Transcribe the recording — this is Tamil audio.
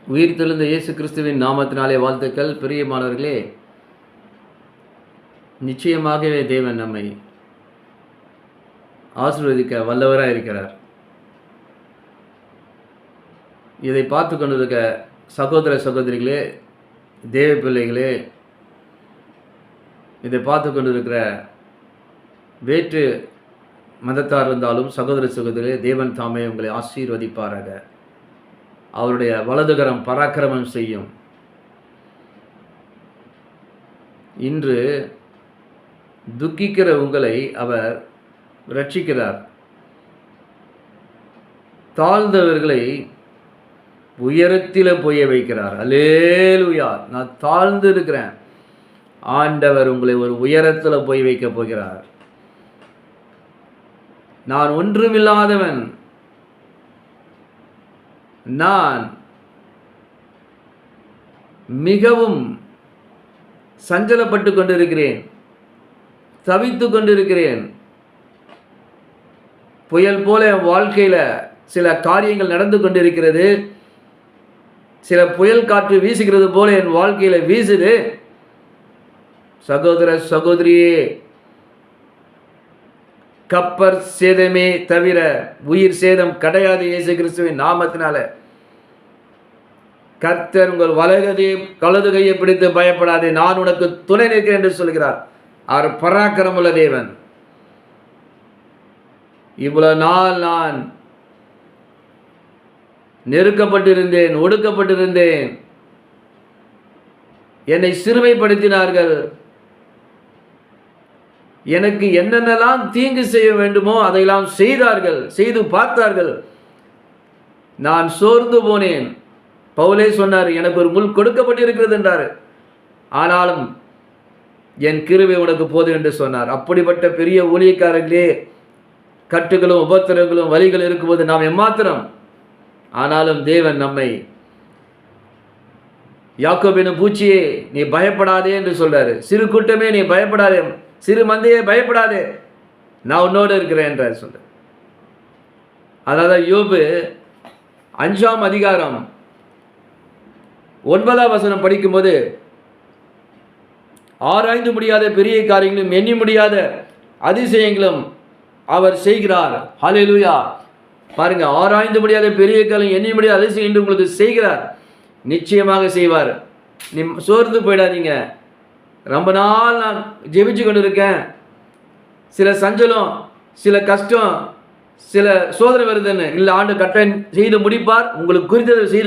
உயிர்த்தெழுந்த இயேசு கிறிஸ்துவின் நாமத்தினாலே வாழ்த்துக்கள். பிரியமானவர்களே, நிச்சயமாகவே தேவன் நம்மை ஆசீர்வதிக்க வல்லவராக இருக்கிறார். இதை பார்த்து கொண்டிருக்க சகோதர சகோதரிகளே, தேவ பிள்ளைகளே, இதை பார்த்து கொண்டிருக்கிற வேற்று மதத்தார் இருந்தாலும் சகோதர சகோதரிகளே, தேவன் தாமே உங்களை ஆசீர்வதிப்பாராக. அவருடைய வலதுகரம் பராக்கிரமம் செய்யும். இன்று துக்கிக்கிற உங்களை அவர் ரட்சிக்கிறார். தாழ்ந்தவர்களை உயரத்தில் போய் வைக்கிறார். அல்லேலூயா! நான் தாழ்ந்து இருக்கிறேன், ஆண்டவர் உங்களை ஒரு உயரத்தில் போய் வைக்க போகிறார். நான் ஒன்றுமில்லாதவன், நான் மிகவும் சஞ்சலப்பட்டு கொண்டிருக்கிறேன், தவித்து கொண்டிருக்கிறேன். புயல் போல என் வாழ்க்கையில் சில காரியங்கள் நடந்து கொண்டிருக்கிறது. சில புயல் காற்று வீசுகிறது போல என் வாழ்க்கையில் வீசுது. சகோதர சகோதரியே, கப்பர் சேதமே தவிர உயிர் சேதம் கிடையாது. இயேசு கிறிஸ்துவின் நாமத்தினால கர்த்தர் உங்கள் வலது கையை பிடித்து பயப்படாதே, நான் உனக்கு துணை நிற்கிறேன் என்று சொல்கிறார். அவர் பராக்கிரமுள்ள தேவன். இவ்வளவு நாள் நான் நெருக்கப்பட்டிருந்தேன், ஒடுக்கப்பட்டிருந்தேன், என்னை சிறுமைப்படுத்தினார்கள். எனக்கு என்னென்னலாம் தீங்கு செய்ய வேண்டுமோ அதையெல்லாம் செய்தார்கள், செய்து பார்த்தார்கள். நான் சோர்ந்து போனேன். பவுலே சொன்னார், எனக்கு ஒரு முள் கொடுக்கப்பட்டிருக்கிறது என்றார். ஆனாலும் என் கிருபை உனக்கு போதும் என்று சொன்னார். அப்படிப்பட்ட பெரிய ஊழியக்காரர்களே, கட்டுகளும் உபத்திரங்களும் வலிகள் இருக்கும்போது நாம் எம்மாத்திரம். ஆனாலும் தேவன் நம்மை, யாக்கோபின் பூச்சியே நீ பயப்படாதே என்று சொல்றாரு. சிறு கூட்டமே நீ பயப்படாதே, சிறு மந்தையே பயப்படாதே, நான் உன்னோடு இருக்கிறேன் என்றார் சொல்ற. அதாவது யோபு 5ஆம் அதிகாரம் 9ஆம் வசனம் படிக்கும்போது, ஆராய்ந்து முடியாத பெரிய காரியங்களும் எண்ணி முடியாத அதிசயங்களும் அவர் செய்கிறார். ஹல்லேலூயா! பாருங்க, ஆராய்ந்து முடியாத பெரிய காரியம், எண்ணி முடியாத அதிசயம் என்று உங்களுக்கு செய்கிறார். நிச்சயமாக செய்வார். நீ சோர்ந்து போயிடாதீங்க. ரொம்ப நாள் நான் ஜெபிச்சு கொண்டு இருக்கேன், சில சஞ்சலம், சில கஷ்டம், சில சோதனை வருதுன்னு இல்லை, ஆண்டு கட்டை செய்து முடிப்பார். உங்களுக்கு குறித்ததை செய்து